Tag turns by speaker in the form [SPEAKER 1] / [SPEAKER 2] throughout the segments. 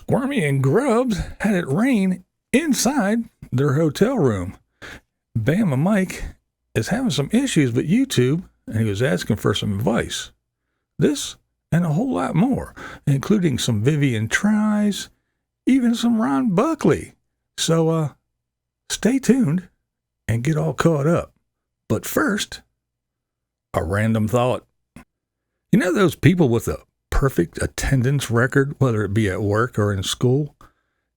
[SPEAKER 1] Squirmy and Grubs had it rain inside their hotel room. Bama Mike is having some issues with YouTube, and he was asking for some advice. This and a whole lot more, including some Vivian tries, even some Ron Buckley. So, stay tuned and get all caught up. But first, a random thought. You know those people with a perfect attendance record, whether it be at work or in school?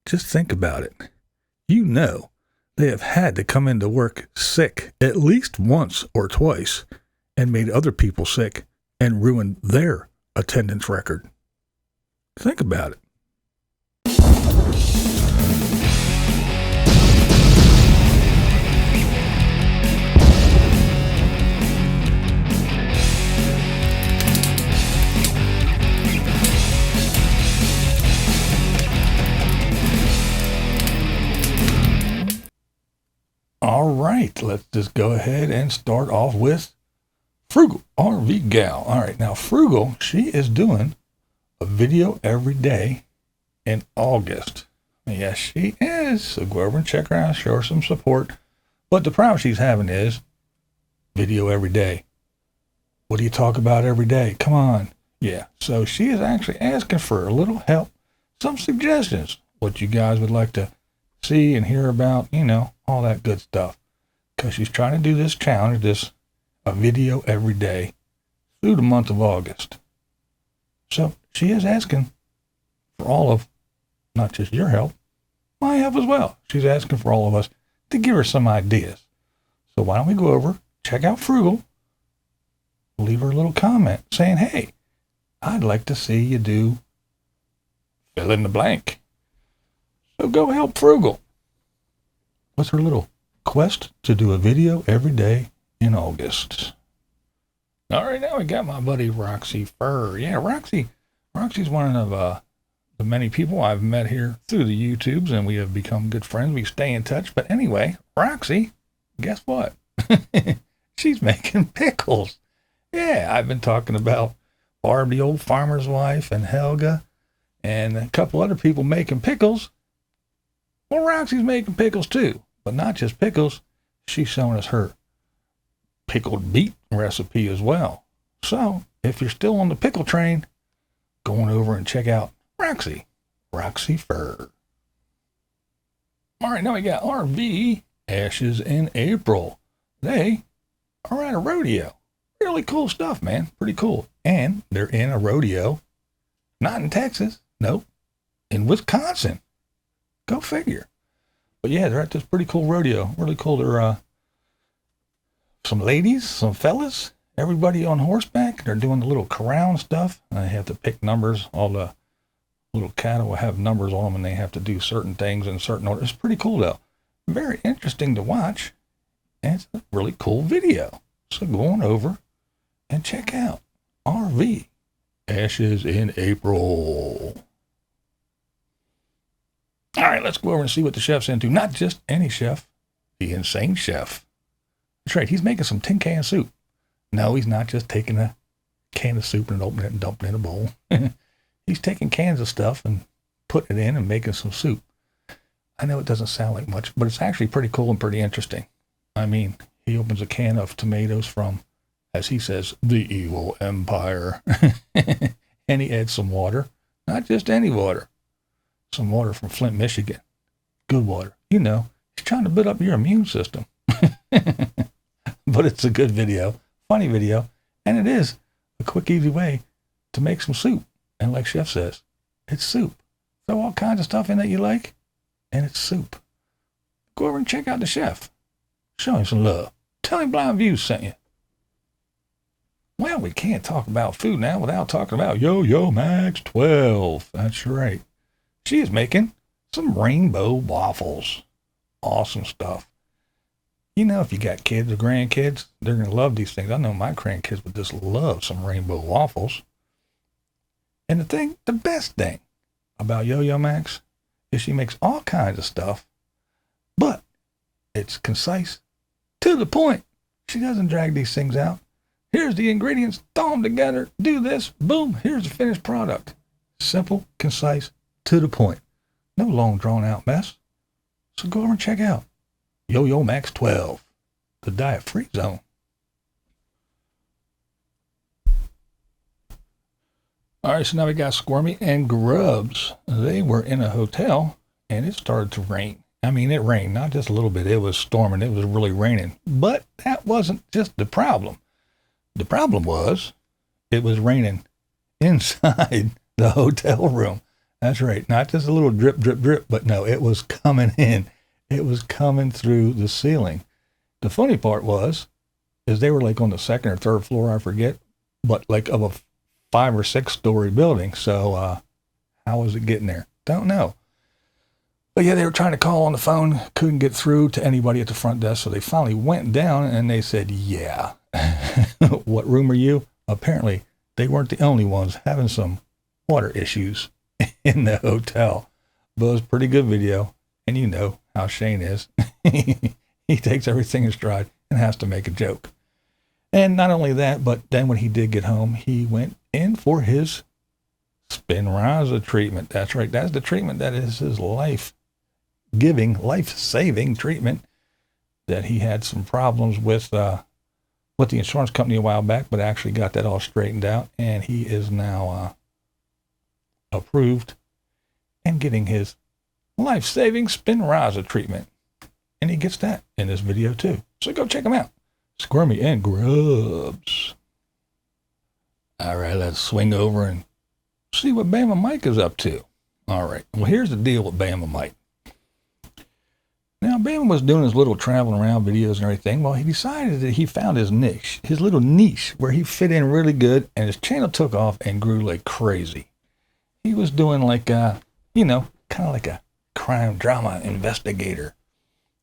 [SPEAKER 1] Just think about it. You know they have had to come into work sick at least once or twice and made other people sick and ruined their attendance record. Think about it. All right, let's just go ahead and start off with Frugal Army Gal. All right, now Frugal, she is doing a video every day in August. Yes, she is. So go over and check her out, show her some support. But the problem she's having is video every day. What do you talk about every day? Come on. Yeah, so she is actually asking for a little help, some suggestions, what you guys would like to see and hear about, you know, all that good stuff. Because she's trying to do this challenge, a video every day through the month of August. So she is asking for all of, not just your help, my help as well. She's asking for all of us to give her some ideas. So why don't we go over, check out Frugal, leave her a little comment saying, hey, I'd like to see you do fill in the blank. So go help Frugal. What's her little quest to do a video every day in August? All right, now we got my buddy Roxie Fur. Yeah, Roxie's one of the many people I've met here through the YouTubes, and we have become good friends. We stay in touch. But anyway, Roxie, guess what? She's making pickles. Yeah, I've been talking about Barb, the old farmer's wife, and Helga, and a couple other people making pickles. Well, Roxie's making pickles too, but not just pickles. She's showing us her pickled beet recipe as well. So if you're still on the pickle train, go on over and check out Roxie Fur. All right, now we got RV Ashes in April. They are at a rodeo. Really cool stuff, man. Pretty cool. And they're in a rodeo, not in Texas. Nope. In Wisconsin. Go figure. But yeah, they're at this pretty cool rodeo. Really cool. They're some ladies, some fellas, everybody on horseback. They're doing the little corral and stuff. And they have to pick numbers. All the little cattle will have numbers on them, and they have to do certain things in certain order. It's pretty cool, though. Very interesting to watch. And it's a really cool video. So go on over and check out RV Ashes in April. All right, let's go over and see what the chef's into. Not just any chef, the insane chef. That's right, he's making some tin can soup. No, he's not just taking a can of soup and opening it and dumping it in a bowl. He's taking cans of stuff and putting it in and making some soup. I know it doesn't sound like much, but it's actually pretty cool and pretty interesting. I mean, he opens a can of tomatoes from, as he says, the evil empire. And he adds some water. Not just any water. Some water from Flint, Michigan. Good water. You know, he's trying to build up your immune system. But it's a good video. Funny video. And it is a quick, easy way to make some soup. And like Chef says, it's soup. Throw all kinds of stuff in that you like, and it's soup. Go over and check out the chef. Show him some love. Tell him BlindViews sent you. Well, we can't talk about food now without talking about Yoyo Max 12. That's right. She is making some rainbow waffles. Awesome stuff. You know, if you got kids or grandkids, they're going to love these things. I know my grandkids would just love some rainbow waffles. And the best thing about Yoyo Max is she makes all kinds of stuff, but it's concise, to the point. She doesn't drag these things out. Here's the ingredients, throw them together, do this, boom, here's the finished product. Simple, concise, to the point. No long drawn out mess. So go over and check out Yoyo Max 12, the diet free zone. All right, so now we got Squirmy and Grubs. They were in a hotel and it started to rain. I mean, it rained, not just a little bit. It was storming. It was really raining. But that wasn't just the problem. The problem was it was raining inside the hotel room. That's right. Not just a little drip, drip, drip, but no, it was coming in. It was coming through the ceiling. The funny part is they were like on the second or third floor, I forget, but like of a 5 or 6 story building. So how was it getting there? Don't know. But yeah, they were trying to call on the phone, couldn't get through to anybody at the front desk. So they finally went down and they said, yeah, what room are you? Apparently they weren't the only ones having some water issues in the hotel. But it was a pretty good video. And you know how Shane is. He takes everything in stride and has to make a joke. And not only that, but then when he did get home, he went in for his Spinraza treatment. That's right. That's the treatment that is his life-giving, life-saving treatment that he had some problems with the insurance company a while back, but actually got that all straightened out. And he is now approved and getting his life-saving Spinraza treatment. And he gets that in this video too. So go check him out. Squirmy and Grubs. All right, let's swing over and see what Bama Mike is up to. All right, well, here's the deal with Bama Mike. Now, Bama was doing his little traveling around videos and everything. Well, he decided that he found his niche, his little niche where he fit in really good, and his channel took off and grew like crazy. He was doing like, kind of like a crime drama investigator.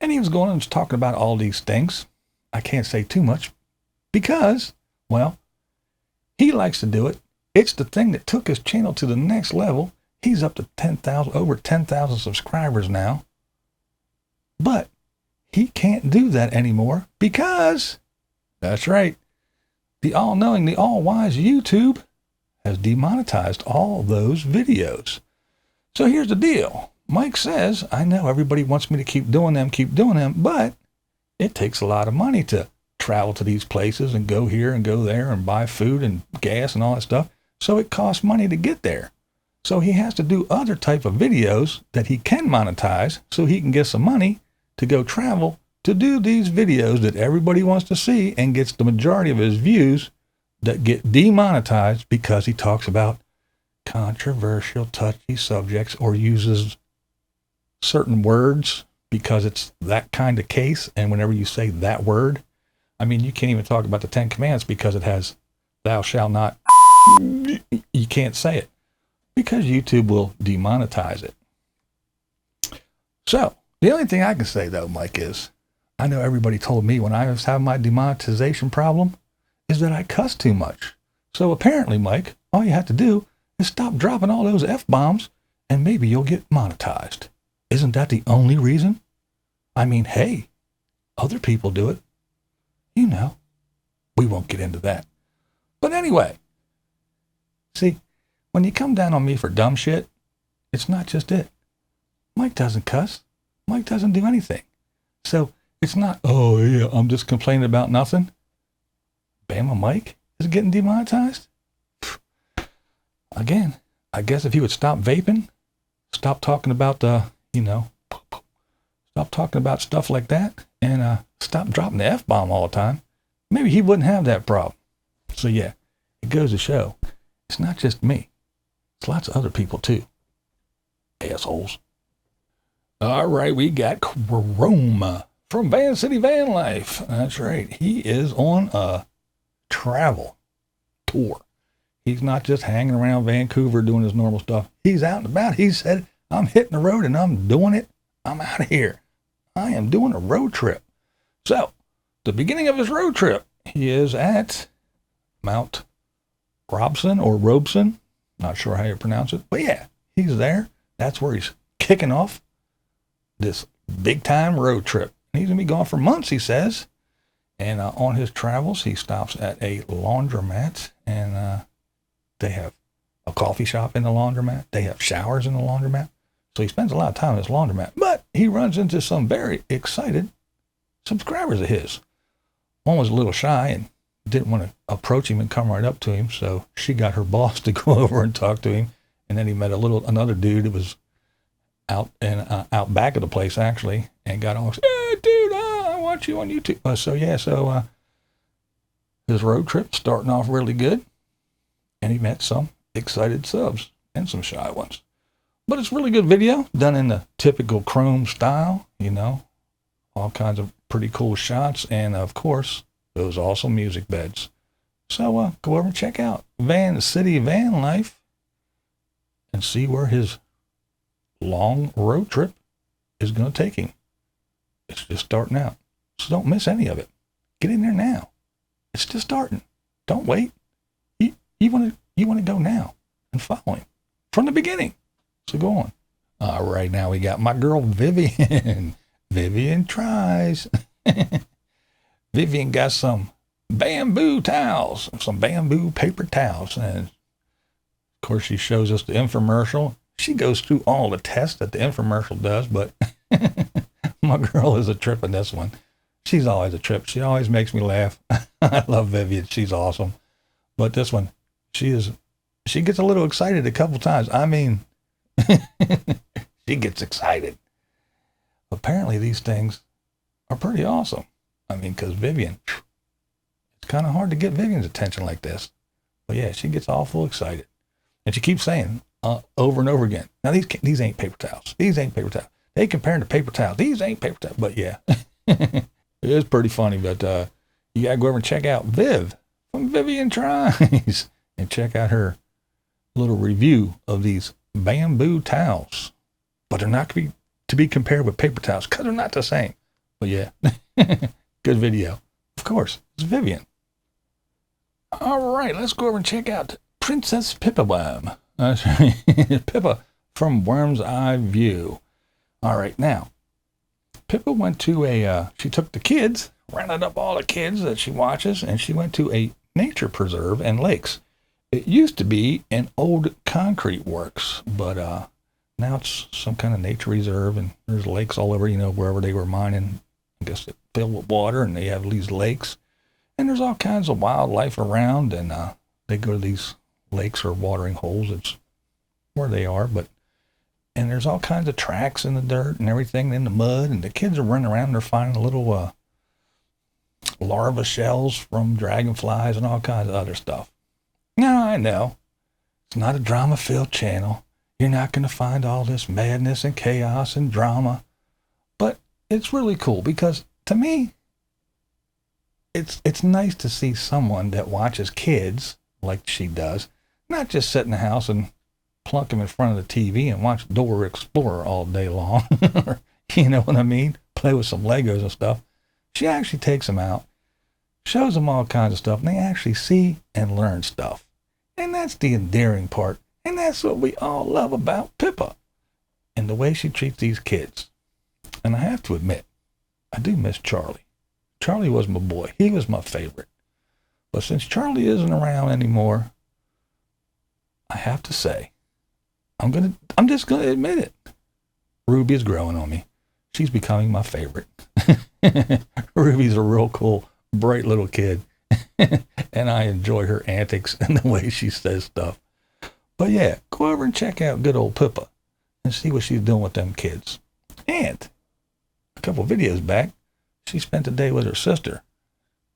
[SPEAKER 1] And he was going and talking about all these things. I can't say too much because, well, he likes to do it. It's the thing that took his channel to the next level. He's up to over 10,000 subscribers now. But he can't do that anymore because, that's right, the all-knowing, the all-wise YouTube has demonetized all those videos. So here's the deal. Mike says, I know everybody wants me to keep doing them, but it takes a lot of money to travel to these places and go here and go there and buy food and gas and all that stuff. So it costs money to get there. So he has to do other type of videos that he can monetize so he can get some money to go travel to do these videos that everybody wants to see and gets the majority of his views that get demonetized because he talks about controversial, touchy subjects or uses certain words because it's that kind of case. And whenever you say that word, I mean, you can't even talk about the 10 Commandments because it has thou shalt not. You can't say it because YouTube will demonetize it. So the only thing I can say though, Mike, is I know everybody told me when I was having my demonetization problem is that I cuss too much. So apparently, Mike, all you have to do is stop dropping all those F-bombs and maybe you'll get monetized. Isn't that the only reason? I mean, hey, other people do it. You know, we won't get into that. But anyway, see, when you come down on me for dumb shit, it's not just it. Mike doesn't cuss. Mike doesn't do anything. So it's not, oh yeah, I'm just complaining about nothing. Bama Mike is getting demonetized. Again, I guess if he would stop vaping, stop talking about stop talking about stuff like that and stop dropping the F-bomb all the time, maybe he wouldn't have that problem. So yeah, it goes to show it's not just me. It's lots of other people too. Assholes. All right, we got Chrome from Vancity Vanlife. That's right. He is on a travel tour. He's not just hanging around Vancouver doing his normal stuff. He's out and about. He said, I'm hitting the road and I'm doing it. I'm out of here. I am doing a road trip. So, the beginning of his road trip, he is at Mount Robson or Robeson. Not sure how you pronounce it. But yeah, he's there. That's where he's kicking off this big time road trip. And he's going to be gone for months, he says. And on his travels, he stops at a laundromat and they have a coffee shop in the laundromat. They have showers in the laundromat. So he spends a lot of time in his laundromat. But he runs into some very excited subscribers of his. One was a little shy and didn't want to approach him and come right up to him. So she got her boss to go over and talk to him. And then he met another dude that was out back of the place actually, and got all, hey dude, I watch you on YouTube. So his road trip starting off really good, and he met some excited subs and some shy ones. But it's really good video done in the typical Chrome style, all kinds of pretty cool shots, and of course those awesome music beds. So go over and check out Vancity Vanlife and see where his long road trip is going to take him. It's just starting out, so don't miss any of it. Get in there now. It's just starting. Don't wait. You want to go now and follow him from the beginning. So go on. All right, now we got my girl Vivian. Vivian tries. Vivian got some bamboo towels, some bamboo paper towels, and of course she shows us the infomercial. She goes through all the tests that the infomercial does, but my girl is a trip in this one. She's always a trip. She always makes me laugh. I love Vivian. She's awesome. But this one, she gets a little excited a couple times. I mean, she gets excited. Apparently these things are pretty awesome. I mean, because Vivian, it's kind of hard to get Vivian's attention like this. But yeah, she gets awful excited. And she keeps saying over and over again, now these ain't paper towels. These ain't paper towels. They compare them to paper towels. These ain't paper towels. But yeah, it is pretty funny. But you got to go over and check out Viv from Vivian Tries and check out her little review of these bamboo towels. But they're not to be compared with paper towels because they're not the same. But yeah, good video. Of course, it's Vivian. All right, let's go over and check out Princess Pippa Worm. Pippa from Worm's Eye View. All right, now, Pippa went to she took the kids, rounded up all the kids that she watches, and she went to a nature preserve and lakes. It used to be an old concrete works, but now it's some kind of nature reserve, and there's lakes all over, wherever they were mining. I guess it filled with water, and they have these lakes. And there's all kinds of wildlife around, and they go to these lakes or watering holes. It's where they are, and there's all kinds of tracks in the dirt and everything in the mud, and the kids are running around. They're finding little larva shells from dragonflies and all kinds of other stuff. Now, I know it's not a drama-filled channel. You're not going to find all this madness and chaos and drama, but it's really cool because to me, it's nice to see someone that watches kids like she does, not just sit in the house and plunk them in front of the TV and watch Dora Explorer all day long. You know what I mean? Play with some Legos and stuff. She actually takes them out, shows them all kinds of stuff, and they actually see and learn stuff. And that's the endearing part. And that's what we all love about Pippa and the way she treats these kids. And I have to admit, I do miss Charlie. Charlie was my boy. He was my favorite. But since Charlie isn't around anymore, I have to say, I'm just gonna admit it. Ruby is growing on me. She's becoming my favorite. Ruby's a real cool, bright little kid. And I enjoy her antics and the way she says stuff. But yeah, go over and check out good old Pippa and see what she's doing with them kids. And a couple of videos back, she spent the day with her sister.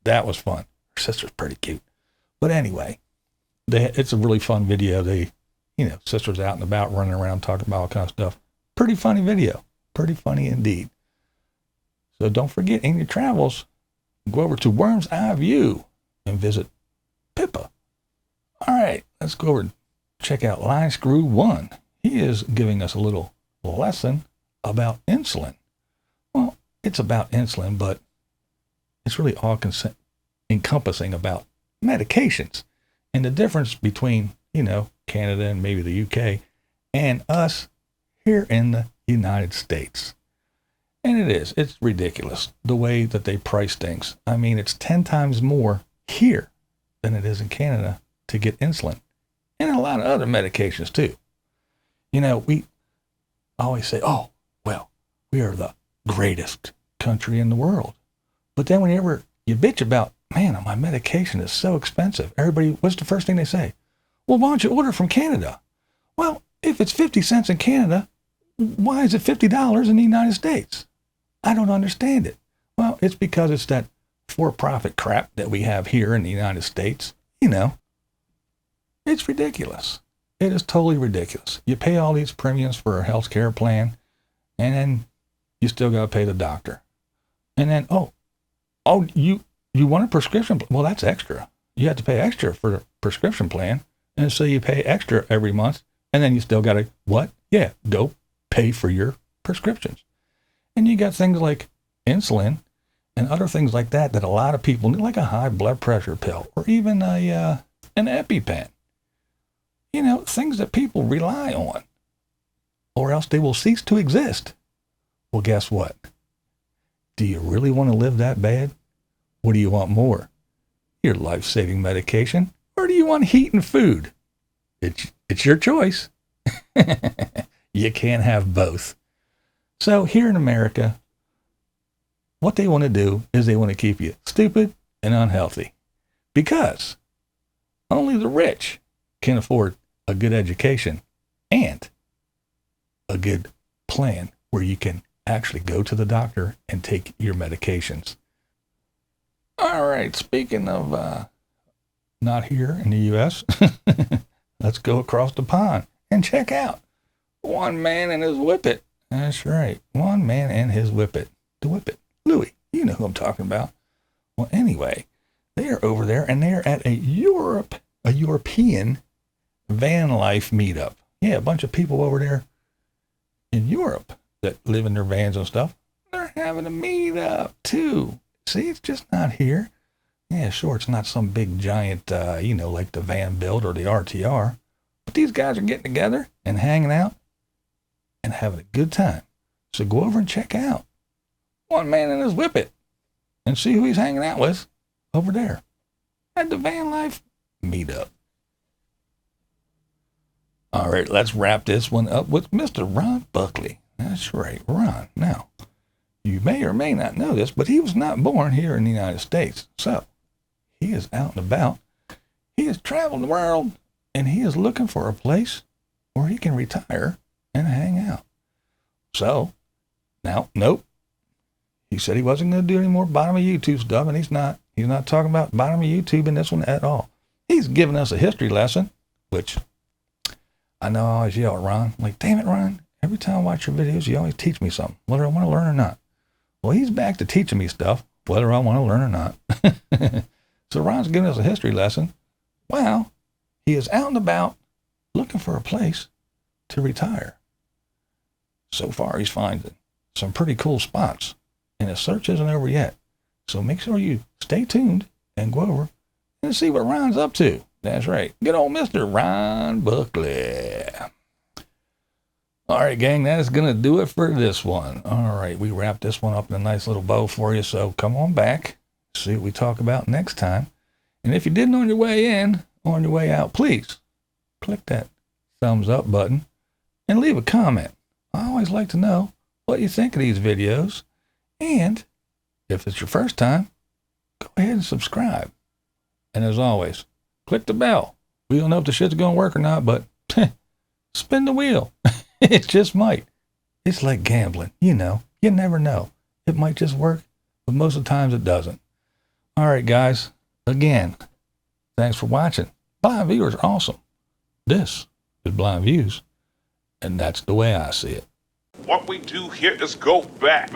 [SPEAKER 1] That was fun. Her sister's pretty cute. But anyway, it's a really fun video. Sister's out and about running around talking about all kinds of stuff. Pretty funny video. Pretty funny indeed. So don't forget, in your travels, go over to Worm's Eye View and visit Pippa. All right, let's go over and check out Line Screw 1. He is giving us a little lesson about insulin. Well, it's about insulin, but it's really all encompassing about medications and the difference between, Canada and maybe the UK and us here in the United States. And it's ridiculous the way that they price things. I mean, it's 10 times more here than it is in Canada to get insulin. and a lot of other medications too. You know, we always say, oh, well, we are the greatest country in the world. But then whenever you bitch about, man, my medication is so expensive, everybody, what's the first thing they say? Well, why don't you order from Canada? Well, if it's 50 cents in Canada, why is it $50 in the United States? I don't understand it. Well, it's because it's that for-profit crap that we have here in the United States. You know, it's ridiculous. It is totally ridiculous. You pay all these premiums for a health care plan, and then you still got to pay the doctor. And then, you want a prescription? Well, that's extra. You have to pay extra for the prescription plan, and so you pay extra every month, and then you still got to, what? Yeah, go pay for your prescriptions. And you got things like insulin and other things like that a lot of people need, like a high blood pressure pill or even an EpiPen. You know, things that people rely on, or else they will cease to exist. Well, guess what? Do you really want to live that bad? What do you want more? Your life-saving medication, or do you want heat and food? It's your choice. You can't have both. So here in America, what they want to do is they want to keep you stupid and unhealthy, because only the rich can afford a good education and a good plan where you can actually go to the doctor and take your medications. All right, speaking of not here in the U.S., let's go across the pond and check out one man and his whippet. That's right, one man and his whippet. The whippet, Louis, you know who I'm talking about. Well, anyway, they are over there, and they are at a European van life meetup. Yeah, a bunch of people over there in Europe that live in their vans and stuff. They're having a meetup too. See, it's just not here. Yeah, sure, it's not some big giant, like the van build or the RTR. But these guys are getting together and hanging out and having a good time. So go over and check out one man and his whippet and see who he's hanging out with over there at the van life meetup. All right, let's wrap this one up with Mr. Ron Buckley. That's right, Ron. Now, you may or may not know this, but he was not born here in the United States. So, he is out and about. He has traveled the world, and he is looking for a place where he can retire and hang out. So, now, nope. He said he wasn't going to do any more bottom of YouTube stuff, and he's not. He's not talking about bottom of YouTube in this one at all. He's giving us a history lesson, which I know I always yell at Ron. I'm like, damn it, Ron. Every time I watch your videos, you always teach me something, whether I want to learn or not. Well, he's back to teaching me stuff, whether I want to learn or not. So Ron's giving us a history lesson. Wow, he is out and about looking for a place to retire. So far, he's finding some pretty cool spots, and his search isn't over yet. So make sure you stay tuned and go over and see what Ron's up to. That's right. Good old Mr. Ron Buckley. All right, gang, that is going to do it for this one. All right, we wrapped this one up in a nice little bow for you, so come on back, see what we talk about next time. And if you didn't on your way in, on your way out, please click that thumbs up button and leave a comment. I always like to know what you think of these videos. And if it's your first time, go ahead and subscribe. And as always, click the bell. We don't know if the shit's going to work or not, but spin the wheel. It just might. It's like gambling. You never know. It might just work, but most of the times it doesn't. All right, guys. Again, thanks for watching. Blind viewers are awesome. This is Blind Views, and that's the way I see it.
[SPEAKER 2] What we do here is go back.